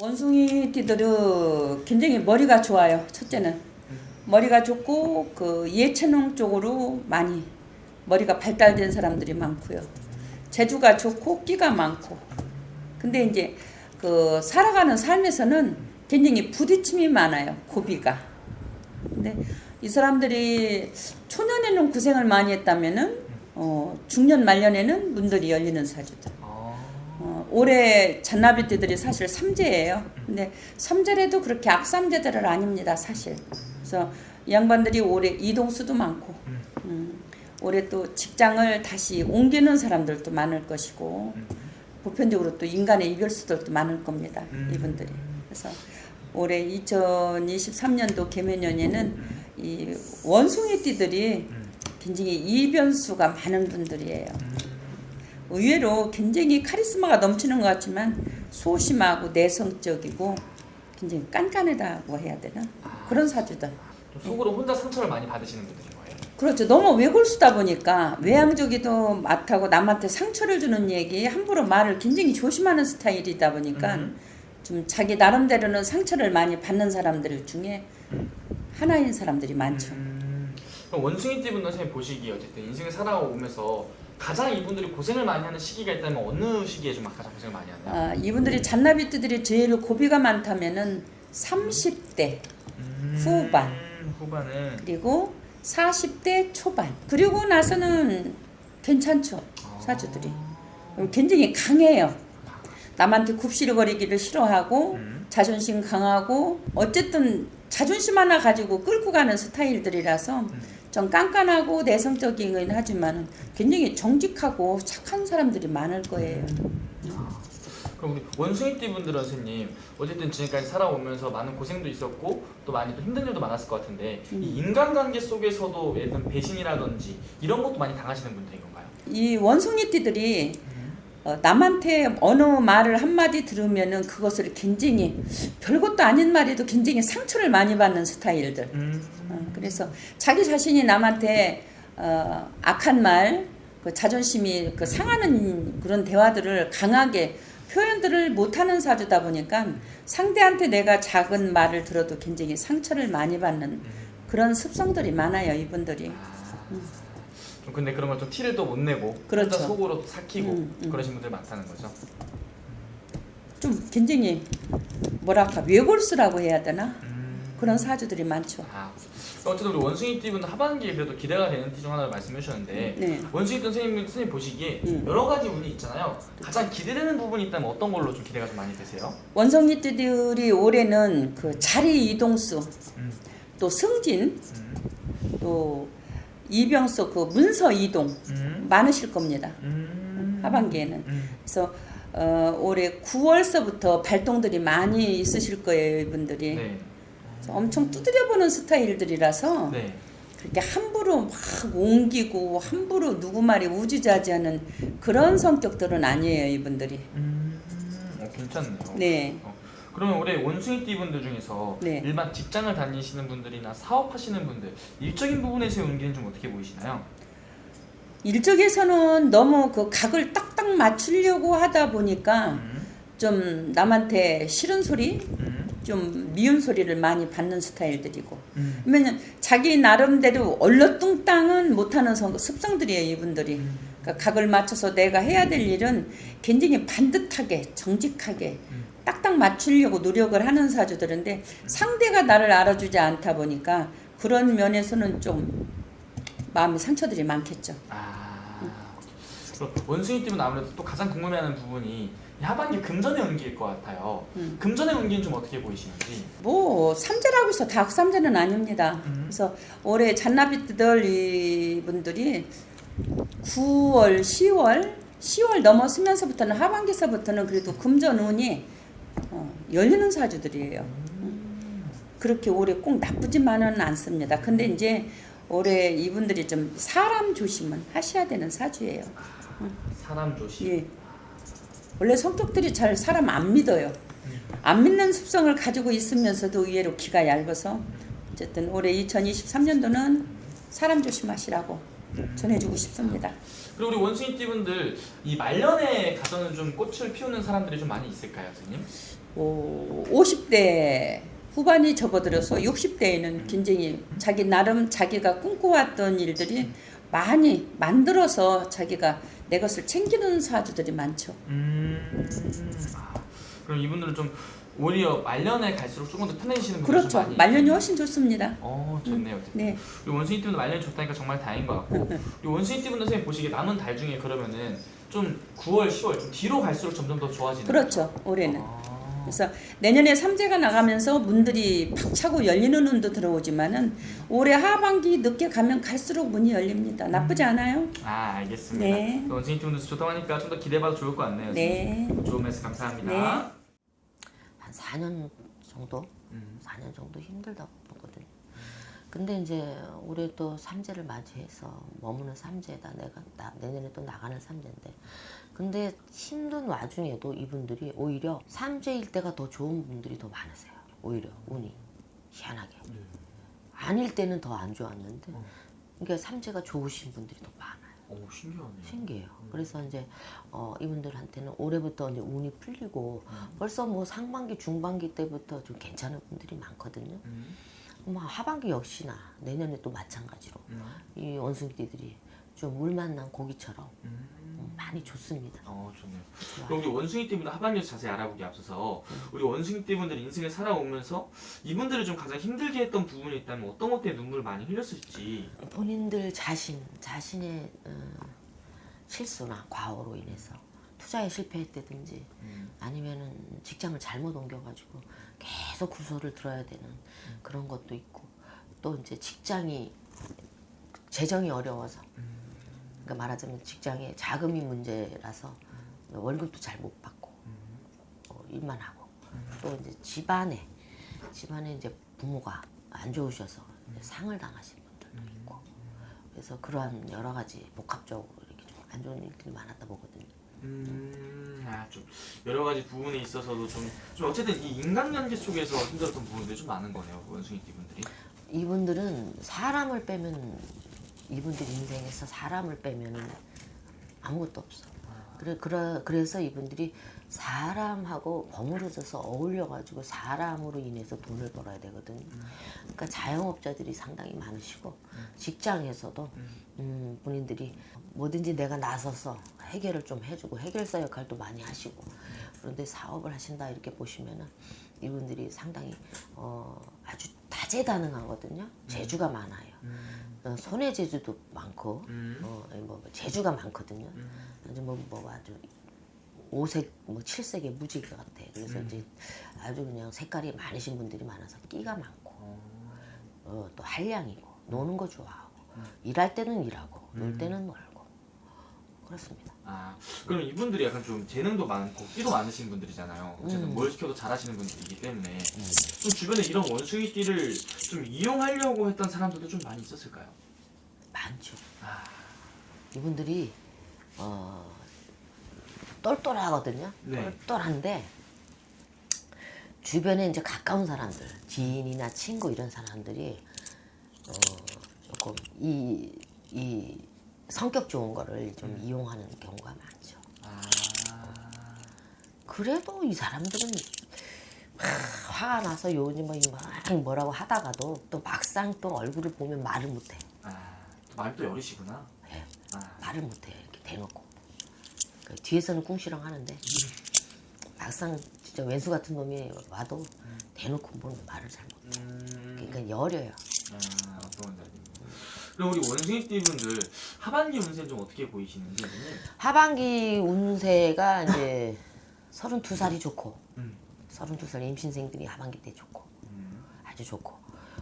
원숭이띠들은 굉장히 머리가 좋아요. 첫째는 머리가 좋고 그 예체능 쪽으로 많이 머리가 발달된 사람들이 많고요. 재주가 좋고 끼가 많고. 근데 이제 그 살아가는 삶에서는 굉장히 부딪힘이 많아요. 고비가. 근데 이 사람들이 초년에는 고생을 많이 했다면은 중년 말년에는 문들이 열리는 사주들. 올해 잔나비띠들이 사실 삼재예요. 근데 삼재래도 그렇게 악삼재들은 아닙니다, 사실. 그래서 이 양반들이 올해 이동수도 많고, 올해 또 직장을 다시 옮기는 사람들도 많을 것이고, 보편적으로 또 인간의 이별수들도 많을 겁니다, 이분들이. 그래서 올해 2023년도 개묘년에는 이 원숭이띠들이 굉장히 이변수가 많은 분들이에요. 의외로 굉장히 카리스마가 넘치는 것 같지만 소심하고 내성적이고 굉장히 깐깐하다고 해야 되나? 그런 사주들. 속으로 혼자 상처를 많이 받으시는 분들인 거예요? 그렇죠. 너무 외골수다 보니까 외향적이도 많다고 남한테 상처를 주는 얘기 함부로 말을 굉장히 조심하는 스타일이다 보니까 좀 자기 나름대로는 상처를 많이 받는 사람들 중에 하나인 사람들이 많죠. 그럼 원숭이띠분들 선생님 보시기에 어쨌든 인생을 살아오면서 가장 이분들이 고생을 많이 하는 시기가 있다면 어느 시기에 좀 가장 고생을 많이 하나요? 이분들이 잔나비띠들이 제일 고비가 많다면은 30대 후반 후반은 그리고 40대 초반 그리고 나서는 괜찮죠. 사주들이 굉장히 강해요. 남한테 굽시르거리기를 싫어하고 자존심 강하고 어쨌든 자존심 하나 가지고 끌고 가는 스타일들이라서 좀 깐깐하고 내성적이긴 하지만 굉장히 정직하고 착한 사람들이 많을 거예요. 그럼 우리 원숭이띠 분들은 선생님 어쨌든 지금까지 살아오면서 많은 고생도 있었고 또 많이 또 힘든 일도 많았을 것 같은데 이 인간관계 속에서도 예를 들면 배신이라든지 이런 것도 많이 당하시는 분들인 건가요? 이 원숭이띠들이 남한테 어느 말을 한마디 들으면은 그것을 굉장히 별것도 아닌 말에도 굉장히 상처를 많이 받는 스타일들. 그래서 자기 자신이 남한테 악한 말, 그 자존심이 그 상하는 그런 대화들을 강하게 표현들을 못하는 사주다 보니까 상대한테 내가 작은 말을 들어도 굉장히 상처를 많이 받는 그런 습성들이 많아요, 이분들이. 좀 근데 그런 걸 좀 티를 또 못 내고 그렇죠. 혼자 속으로 삭히고 그러신 분들 많다는 거죠. 좀 굉장히 뭐랄까 외골수라고 해야 되나? 그런 사주들이 많죠. 어쨌든 우리 원숭이띠 분들 하반기에 그래도 기대가 되는 띠 중 하나를 말씀해 주셨는데 네. 원숭이띠 선생님 보시기에 여러 가지 운이 있잖아요. 가장 기대되는 부분이 있다면 어떤 걸로 좀 기대가 좀 많이 되세요? 원숭이띠들이 올해는 그 자리 이동수, 또 승진, 또 이병수 그 문서 이동 많으실 겁니다. 하반기에는. 그래서 올해 9월서부터 발동들이 많이 있으실 거예요, 이분들이. 네. 엄청 두드려보는 스타일들이라서 네. 그렇게 함부로 막 옮기고 함부로 누구 말에 우지자지하는 그런 성격들은 아니에요, 이분들이. 괜찮네요. 네. 그러면 올해 원숭이띠 분들 중에서 네. 일반 직장을 다니시는 분들이나 사업하시는 분들 일적인 부분에서의 운기는 좀 어떻게 보이시나요? 일적에서는 너무 그 각을 딱딱 맞추려고 하다 보니까 좀 남한테 싫은 소리, 좀 미운 소리를 많이 받는 스타일들이고, 왜냐면 자기 나름대로 얼렁뚱땅은 못하는 습성들이에요, 이분들이. 그러니까 각을 맞춰서 내가 해야 될 일은 굉장히 반듯하게, 정직하게 딱딱 맞추려고 노력을 하는 사주들인데 상대가 나를 알아주지 않다 보니까 그런 면에서는 좀 마음의 상처들이 많겠죠. 원숭이띠는 아무래도 또 가장 궁금해하는 부분이 하반기 금전의 운기일 것 같아요. 금전의 운기는 좀 어떻게 보이시는지? 뭐 삼재라고 해서 다 악삼재는 아닙니다. 그래서 올해 잔나비들 이분들이 9월, 10월 넘어서면서부터는 하반기서부터는 그래도 금전 운이 열리는 사주들이에요. 그렇게 올해 꼭 나쁘지만은 않습니다. 근데 이제 올해 이분들이 좀 사람 조심은 하셔야 되는 사주예요. 사람 조심. 예. 원래 성격들이 잘 사람 안 믿어요. 안 믿는 습성을 가지고 있으면서도 의외로 기가 얇아서 어쨌든 올해 2023년도는 사람 조심하시라고 전해주고 싶습니다. 그리고 우리 원숭이띠분들 이 말년에 가서는 좀 꽃을 피우는 사람들이 좀 많이 있을까요, 선생님? 50대 후반이 접어들어서 60대에는 굉장히 자기 나름 자기가 꿈꿔왔던 일들이 많이 만들어서 자기가 내 것을 챙기는 사주들이 많죠. 그럼 이분들은 좀 오히려 말년에 갈수록 조금 더 편해지시는 분들이 그렇죠. 좀 많이 말년이 훨씬 좋습니다. 좋네요. 어쨌든. 네. 우리 원숭이띠분들 말년이 좋다니까 정말 다행인 것 같고 우리 원숭이띠분들 선생님 보시기에 남은 달 중에 그러면은 좀 9월, 10월 좀 뒤로 갈수록 점점 더 좋아지는 그렇죠. 올해는. 아. 그래서 내년에 삼재가 나가면서 문들이 팍 차고 열리는 운도 들어오지만은 올해 하반기 늦게 가면 갈수록 문이 열립니다. 나쁘지 않아요? 알겠습니다. 네. 원숭이띠분들 좋다고 하니까 좀 더 기대해봐도 좋을 것 같네요. 네. 선생님. 좋은 말씀 감사합니다. 네. 한 4년 정도? 4년 정도 힘들다고 보거든요. 근데 이제 올해 또 삼재를 맞이해서 머무는 삼재다. 내가 내년에 또 나가는 삼재인데. 근데 힘든 와중에도 이분들이 오히려 삼재일 때가 더 좋은 분들이 더 많으세요. 오히려 운이 희한하게. 아닐 때는 더 안 좋았는데. 그러니까 삼재가 좋으신 분들이 더 많아요. 신기하네요. 신기해요. 그래서 이제 이분들한테는 올해부터 이제 운이 풀리고 벌써 뭐 상반기, 중반기 때부터 좀 괜찮은 분들이 많거든요. 뭐 하반기 역시나 내년에 또 마찬가지로 이 원숭이띠들이 좀 물 만난 고기처럼 많이 좋습니다. 좋네요. 좋아요. 그럼 우리 원숭이띠분들 하반기에서 자세히 알아보기 앞서서 우리 원숭이띠분들 인생을 살아오면서 이분들이 좀 가장 힘들게 했던 부분이 있다면 어떤 것 때문에 눈물을 많이 흘렸을지. 본인들 자신의 실수나 과오로 인해서 투자에 실패했다든지 아니면은 직장을 잘못 옮겨가지고 계속 구설을 들어야 되는 그런 것도 있고 또 이제 직장이 재정이 어려워서 그러니까 말하자면 직장에 자금이 문제라서 월급도 잘 못 받고 일만 하고 또 이제 집안에 이제 부모가 안 좋으셔서 이제 상을 당하신 분들도 있고 그래서 그러한 여러 가지 복합적으로 이렇게 좀 안 좋은 일들이 많았다 보거든요. 좀 여러 가지 부분에 있어서도 좀 어쨌든 이 인간관계 속에서 힘들었던 부분들이 좀 많은 거네요, 원숭이띠분들이. 이분들은 사람을 빼면 이분들 인생에서 사람을 빼면은 아무것도 없어. 그래서 이분들이 사람하고 버무려져서 어울려가지고 사람으로 인해서 돈을 벌어야 되거든요. 그러니까 자영업자들이 상당히 많으시고 직장에서도 본인들이 뭐든지 내가 나서서 해결을 좀 해주고 해결사 역할도 많이 하시고 그런데 사업을 하신다 이렇게 보시면은 이분들이 상당히 아주 다재다능하거든요. 재주가 많아요. 손의 재주도 많고 뭐 재주가 많거든요. 아주 뭐 아주 5색 뭐 7색의 무지개 같아. 그래서 이제 아주 그냥 색깔이 많으신 분들이 많아서 끼가 많고 또 한량이고 노는 거 좋아하고 일할 때는 일하고 놀 때는 놀고 그렇습니다. 그럼 이분들이 약간 좀 재능도 많고 끼도 많으신 분들이잖아요. 어쨌든 뭘 시켜도 잘하시는 분들이기 때문에 좀 주변에 이런 원숭이띠를 좀 이용하려고 했던 사람들도 좀 많이 있었을까요? 많죠. 이분들이 똘똘하거든요. 네. 똘똘한데 주변에 이제 가까운 사람들, 지인이나 친구 이런 사람들이 조금 이 성격 좋은 거를 좀 이용하는 경우가 많죠. 그래도 이 사람들은 화가 나서 요즘 뭐라고 하다가도 또 막상 또 얼굴을 보면 말을 못해. 말도 여리시구나. 네. 말을 못해 이렇게 대놓고. 그 뒤에서는 꿍시렁 하는데 막상 진짜 왼수 같은 놈이 와도 대놓고 말을 잘 못해. 그러니까 여려요. 어떤 건지 알겠네요. 그럼 우리 원숭이띠분들 하반기 운세 좀 어떻게 보이시는지 선생님? 하반기 운세가 이제 32살이 좋고 32살 임신생들이 하반기 때 좋고 아주 좋고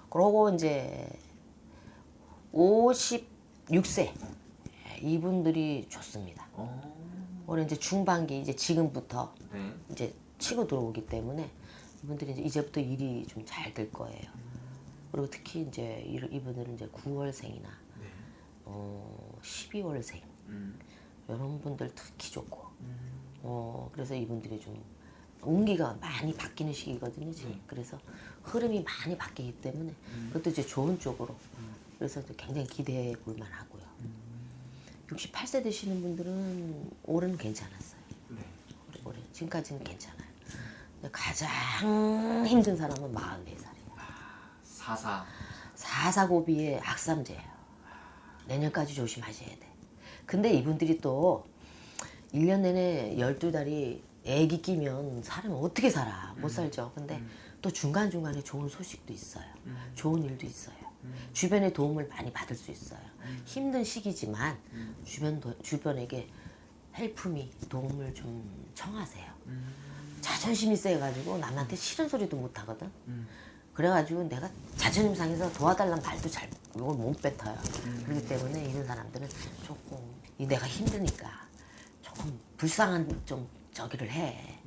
그러고 이제 56세 이분들이 좋습니다. 올해 이제 중반기 이제 지금부터 네. 이제 치고 들어오기 때문에 이분들이 이제부터 일이 좀 잘 될 거예요. 그리고 특히 이제 이분들은 이제 9월생이나 12월생 이런 분들 특히 좋고 그래서 이분들이 좀 운기가 많이 바뀌는 시기거든요 지금. 네. 그래서 흐름이 많이 바뀌기 때문에 그것도 이제 좋은 쪽으로 그래서 굉장히 기대해 볼 만하고요. 68세 되시는 분들은 올해는 괜찮았어요. 네. 올해 지금까지는 괜찮아요. 근데 가장 힘든 사람은 44살이에요. 44. 사사고비의 악삼제예요. 내년까지 조심하셔야 돼. 근데 이분들이 또 1년 내내 12달이 애기 끼면 사람이 어떻게 살아? 못 살죠. 근데 또 중간중간에 좋은 소식도 있어요. 좋은 일도 있어요. 주변의 도움을 많이 받을 수 있어요. 힘든 시기지만 주변에게 헬프미 도움을 좀 청하세요. 자존심이 세가지고 남한테 싫은 소리도 못 하거든. 그래가지고 내가 자존심 상해서 도와달라는 말도 잘 이걸 못 뱉어요. 그렇기 때문에 이런 사람들은 조금 내가 힘드니까 조금 불쌍한 좀 저기를 해.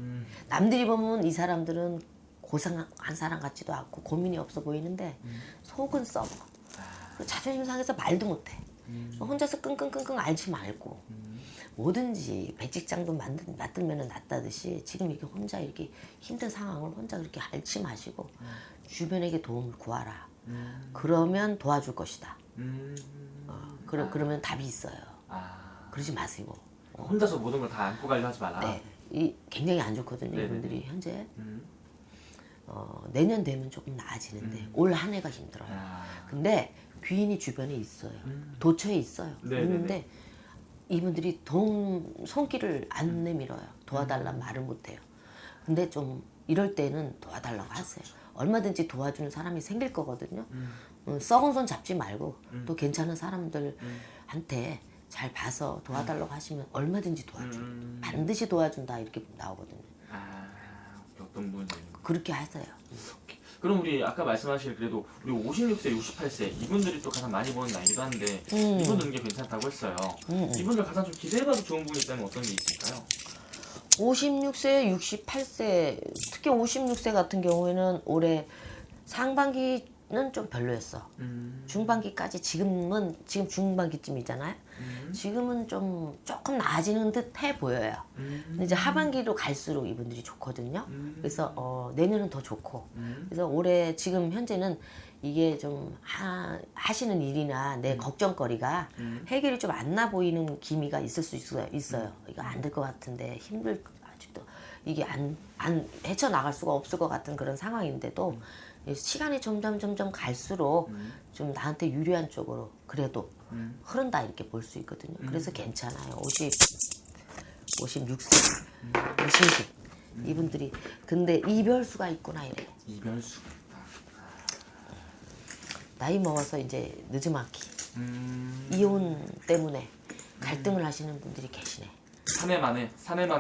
남들이 보면 이 사람들은 고상한 사람 같지도 않고 고민이 없어 보이는데 속은 썩어. 그 자존심 상해서 말도 못해. 혼자서 끙끙끙끙 앓지 말고 뭐든지 백직장도 놔들면 낫다듯이 지금 이렇게 혼자 이렇게 힘든 상황을 혼자 그렇게 앓지 마시고 주변에게 도움을 구하라. 그러면 도와줄 것이다. 그러면 답이 있어요. 그러지 마시고. 혼자서 모든 걸 다 안고 가려 하지 마라. 네, 이 굉장히 안 좋거든요. 네네네. 이분들이 현재 내년 되면 조금 나아지는데 올 한 해가 힘들어요. 근데 귀인이 주변에 있어요. 도처에 있어요. 네네네. 있는데 이분들이 도움 손길을 안 내밀어요. 도와달라는 말을 못해요. 근데 좀 이럴 때는 도와달라고 하세요. 얼마든지 도와주는 사람이 생길 거거든요. 썩은 손 잡지 말고 또 괜찮은 사람들한테 잘 봐서 도와달라고 하시면 얼마든지 도와줘요. 반드시 도와준다 이렇게 나오거든요. 어떤 분인지. 그렇게 하세요. 그럼 우리 아까 말씀하실 그래도 우리 56세, 68세 이분들이 또 가장 많이 보는 나이기도 한데 이분들은 게 괜찮다고 했어요. 이분들 가장 좀 기대해봐도 좋은 분이 있다면 어떤 게 있을까요? 56세, 68세, 특히 56세 같은 경우에는 올해 상반기는 좀 별로였어. 중반기까지 지금 중반기쯤이잖아요. 지금은 좀 조금 나아지는 듯 해 보여요. 근데 이제 하반기로 갈수록 이분들이 좋거든요. 그래서 내년은 더 좋고. 그래서 올해 지금 현재는 이게 좀 하시는 일이나 내 걱정거리가 해결이 좀 안 나 보이는 기미가 있을 수 있어요. 이거 안 될 것 같은데 아직도 이게 안 헤쳐나갈 수가 없을 것 같은 그런 상황인데도 시간이 점점 갈수록 좀 나한테 유리한 쪽으로 그래도 흐른다 이렇게 볼 수 있거든요. 그래서 괜찮아요. 56세, 50세 이분들이 근데 이별수가 있구나 이래. 이별수가 있다. 나이 먹어서 이제 늦지막히 이혼 때문에 갈등을 하시는 분들이 계시네. 3회 만에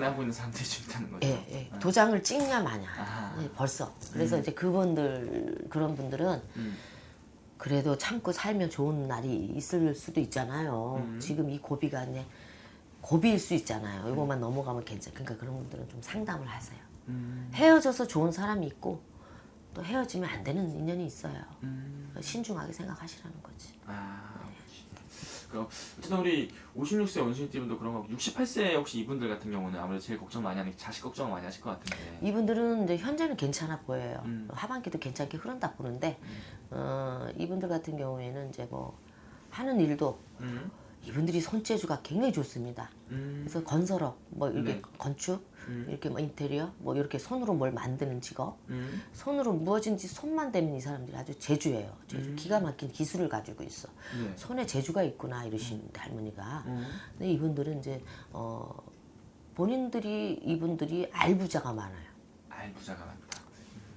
하고 있는 사람들이 좀 있다는 거죠. 예. 도장을 찍냐 마냐. 아하. 네, 벌써. 그래서 이제 그런 분들은 그래도 참고 살면 좋은 날이 있을 수도 있잖아요. 지금 이 고비가 이제 고비일 수 있잖아요. 이것만 넘어가면 괜찮아. 그러니까 그런 분들은 좀 상담을 하세요. 헤어져서 좋은 사람이 있고 또 헤어지면 안 되는 인연이 있어요. 신중하게 생각하시라는 거지. 그럼 어쨌든 우리 56세 원숭이띠분도 그런 거고 68세 혹시 이분들 같은 경우는 아무래도 제일 걱정 많이 하는 게 자식 걱정을 많이 하실 것 같은데. 이분들은 이제 현재는 괜찮아 보여요. 하반기도 괜찮게 흐른다 보는데 이분들 같은 경우에는 이제 뭐 하는 일도 이분들이 손재주가 굉장히 좋습니다. 그래서 건설업, 뭐 이렇게 네. 건축, 이렇게 뭐 인테리어, 뭐 이렇게 손으로 뭘 만드는 직업, 손으로 무엇인지 손만 대면 이 사람들이 아주 재주예요. 재주, 기가 막힌 기술을 가지고 있어. 네. 손에 재주가 있구나 이러시는데 할머니가. 근데 이분들은 이제 이분들이 알부자가 많아요. 알부자가 많다.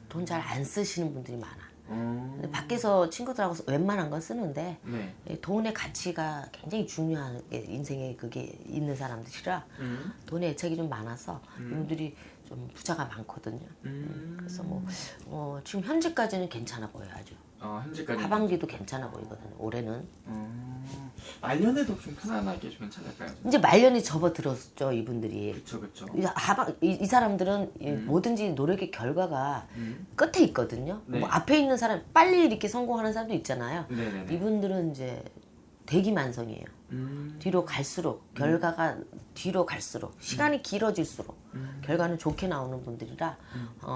돈 잘 안 쓰시는 분들이 많아. 근데 밖에서 친구들하고 웬만한 건 쓰는데 네. 돈의 가치가 굉장히 중요하게 인생에 그게 있는 사람들이라 돈에 애착이 좀 많아서 이분들이 좀 부자가 많거든요. 그래서 뭐 지금 현재까지는 괜찮아 보여요. 아주 현재까지. 하반기도 괜찮아 보이거든요. 올해는 말년에도 좀 편안하게 좀 괜찮을까요? 이제 말년이 접어들었죠. 이분들이. 그렇죠. 이 사람들은 뭐든지 노력의 결과가 끝에 있거든요. 네. 뭐 앞에 있는 사람 빨리 이렇게 성공하는 사람도 있잖아요. 네네네. 이분들은 이제 대기만성이에요. 뒤로 갈수록 결과가 뒤로 갈수록 시간이 길어질수록 결과는 좋게 나오는 분들이라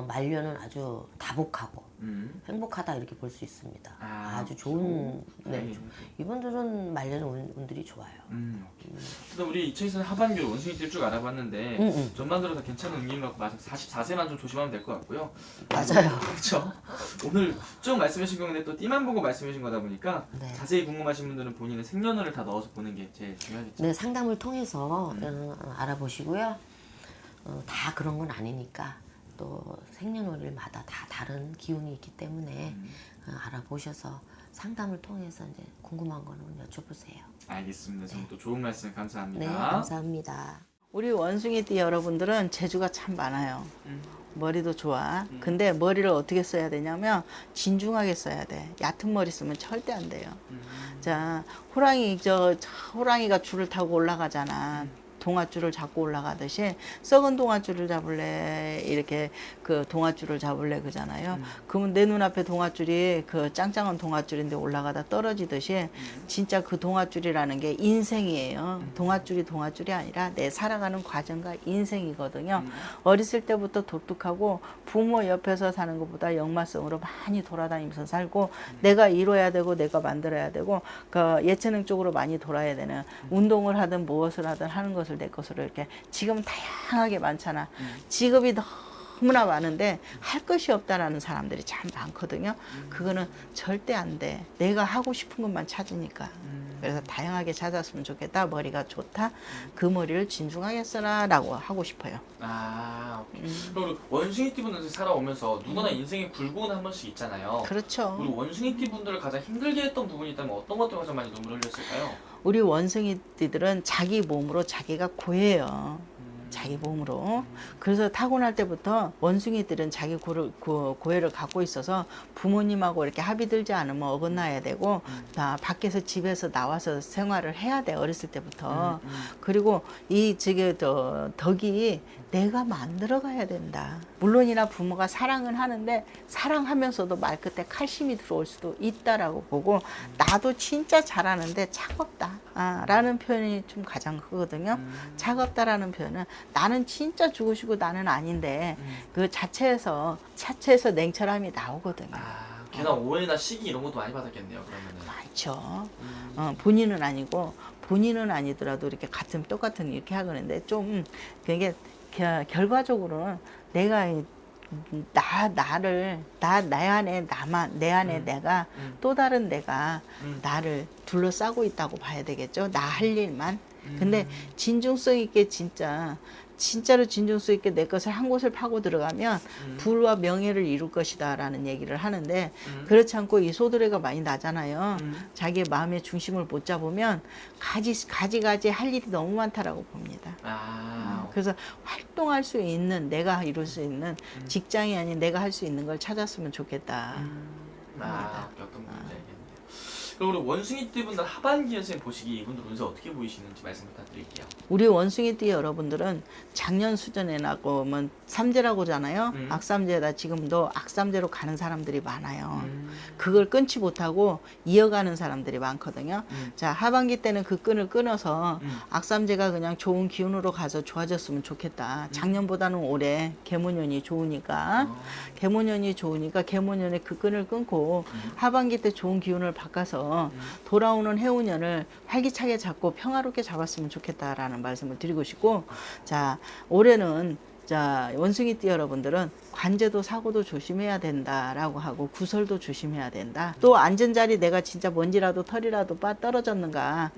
말년은 아주 다복하고 행복하다 이렇게 볼 수 있습니다. 아, 아주 좋은 네. 다행이네요. 이분들은 말년 운들이 좋아요. 일단 우리 2024년 하반기로 원숭이띠를 쭉 알아봤는데 전반적으로 다 괜찮은 운기인 것 같고 맞아 44세만 좀 조심하면 될 것 같고요. 맞아요. 그렇죠. 오늘 쭉 말씀해주신 건데 또 띠만 보고 말씀해주신 거다 보니까 네. 자세히 궁금하신 분들은 본인의 생년월을 다 넣어서 보는 게 제일 중요하겠죠. 네, 상담을 통해서 알아보시고요. 다 그런 건 아니니까 또 생년월일마다 다 다른 기운이 있기 때문에 알아보셔서 상담을 통해서 이제 궁금한 거는 여쭤보세요. 알겠습니다. 저는 또 좋은 말씀 감사합니다. 네, 감사합니다. 우리 원숭이띠 여러분들은 재주가 참 많아요. 머리도 좋아. 근데 머리를 어떻게 써야 되냐면 진중하게 써야 돼. 얕은 머리 쓰면 절대 안 돼요. 자, 호랑이가 줄을 타고 올라가잖아. 동아줄을 잡고 올라가듯이 썩은 동아줄을 잡을래 이렇게 그 동아줄을 잡을래 그잖아요. 그러면 내 눈앞에 동아줄이 그 짱짱한 동아줄인데 올라가다 떨어지듯이 진짜 그 동아줄이라는 게 인생이에요. 동아줄이 아니라 내 살아가는 과정과 인생이거든요. 어렸을 때부터 독특하고 부모 옆에서 사는 것보다 역마성으로 많이 돌아다니면서 살고 내가 이뤄야 되고 내가 만들어야 되고 그 예체능 쪽으로 많이 돌아야 되는 운동을 하든 무엇을 하든 하는 것을 내 것으로 이렇게 지금은 다양하게 많잖아. 직업이 너무나 많은데 할 것이 없다라는 사람들이 참 많거든요. 그거는 절대 안 돼. 내가 하고 싶은 것만 찾으니까. 그래서 다양하게 찾았으면 좋겠다. 머리가 좋다. 그 머리를 진중하게 써라라고 하고 싶어요. 아, 오케이. 그럼 우리 원숭이띠 분들 살아오면서 누구나 인생에 굴곡은 한 번씩 있잖아요. 그렇죠. 우리 원숭이띠 분들을 가장 힘들게 했던 부분이 있다면 어떤 것 때문에 가장 많이 눈물을 흘렸을까요? 우리 원숭이띠들은 자기 몸으로 자기가 고해요. 자기 몸으로. 그래서 타고날 때부터 원숭이들은 자기 고해를 갖고 있어서 부모님하고 이렇게 합의 들지 않으면 어긋나야 되고 다 밖에서 집에서 나와서 생활을 해야 돼 어렸을 때부터. 그리고 이 덕이 내가 만들어 가야 된다. 물론이나 부모가 사랑은 하는데 사랑하면서도 말 끝에 칼심이 들어올 수도 있다라고 보고 나도 진짜 잘하는데 차갑다 라는 표현이 좀 가장 크거든요. 차갑다라는 표현은 나는 진짜 죽으시고 나는 아닌데 그 자체에서 냉철함이 나오거든요. 아, 걔나 오해나 시기 이런 것도 많이 받았겠네요. 그러면은. 많죠. 본인은 아니고 본인은 아니더라도 이렇게 똑같은 이렇게 하는데 좀 그게 결과적으로는 내가 내 안에 내가 또 다른 내가 나를 둘러싸고 있다고 봐야 되겠죠. 나 할 일만. 근데 진중성 있게 진짜로 진중성 있게 내 것을 한 곳을 파고 들어가면 부와 명예를 이룰 것이다 라는 얘기를 하는데 그렇지 않고 이 소드레가 많이 나잖아요. 자기의 마음의 중심을 못 잡으면 가지 할 일이 너무 많다라고 봅니다. 그래서 활동할 수 있는 내가 이룰 수 있는 직장이 아닌 내가 할 수 있는 걸 찾았으면 좋겠다. 어떤 부분인지 알겠네요. 그럼 우리 원숭이띠 분들 하반기에 선생님 보시기 이분들 운세 어떻게 보이시는지 말씀 부탁드릴게요. 우리 원숭이띠 여러분들은 작년 수전에 나고면 삼재라고 하잖아요. 악삼재다. 지금도 악삼재로 가는 사람들이 많아요. 그걸 끊지 못하고 이어가는 사람들이 많거든요. 자, 하반기 때는 그 끈을 끊어서 악삼재가 그냥 좋은 기운으로 가서 좋아졌으면 좋겠다. 작년보다는 올해 개모년이 좋으니까 개모년에 그 끈을 끊고 하반기 때 좋은 기운을 바꿔서 돌아오는 해운년을 활기차게 잡고 평화롭게 잡았으면 좋겠다라는 말씀을 드리고 싶고, 자, 올해는 원숭이띠 여러분들은 관제도 사고도 조심해야 된다라고 하고 구설도 조심해야 된다. 또 앉은 자리 내가 진짜 먼지라도 털이라도 떨어졌는가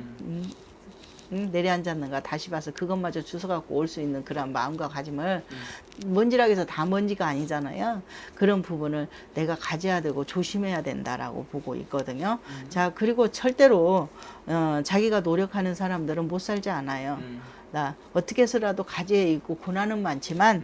내려앉았는가 다시 봐서 그것마저 주워갖고 올 수 있는 그런 마음과 가짐을 먼지라고 해서 다 먼지가 아니잖아요. 그런 부분을 내가 가져야 되고 조심해야 된다라고 보고 있거든요. 자, 그리고 절대로 자기가 노력하는 사람들은 못 살지 않아요. 나 어떻게 해서라도 가지에 있고 고난은 많지만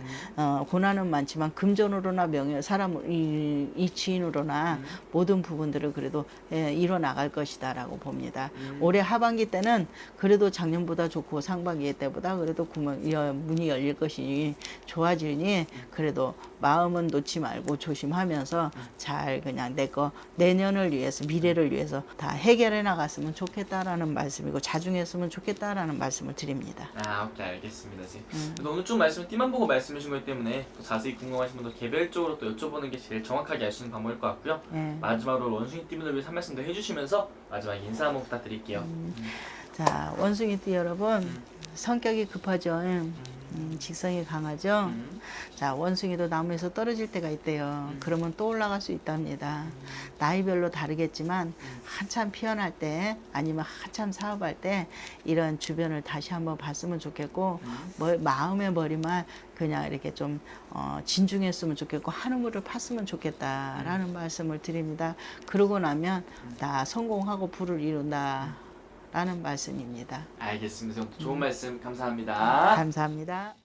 금전으로나 명예 사람 이 지인으로나 모든 부분들을 그래도 이뤄 나갈 것이다라고 봅니다. 올해 하반기 때는 그래도 작년보다 좋고 상반기 때보다 그래도 문이 열릴 것이니 좋아지니 그래도 마음은 놓지 말고 조심하면서 잘 그냥 내 거 내년을 위해서 미래를 위해서 다 해결해 나갔으면 좋겠다라는 말씀이고 자중했으면 좋겠다라는 말씀을 드립니다. 아, 오케이, 알겠습니다, 선생님. 그래도 오늘 좀 띠만 보고 말씀해 주신 거기 때문에 또 자세히 궁금하신 분들 개별적으로 또 여쭤보는 게 제일 정확하게 알 수 있는 방법일 것 같고요. 예. 마지막으로 원숭이 띠분들 위해서 한 말씀 더 해주시면서 마지막 인사 한번 부탁드릴게요. 자, 원숭이띠 여러분, 성격이 급하죠. 직성이 강하죠. 자, 원숭이도 나무에서 떨어질 때가 있대요. 그러면 또 올라갈 수 있답니다. 나이별로 다르겠지만 한참 피어날 때 아니면 한참 사업할 때 이런 주변을 다시 한번 봤으면 좋겠고 마음의 머리만 그냥 이렇게 좀 진중했으면 좋겠고 하늘물을 팠으면 좋겠다라는 말씀을 드립니다. 그러고 나면 다 성공하고 부를 이룬다 라는 말씀입니다. 알겠습니다. 선생님, 좋은 말씀 감사합니다. 감사합니다.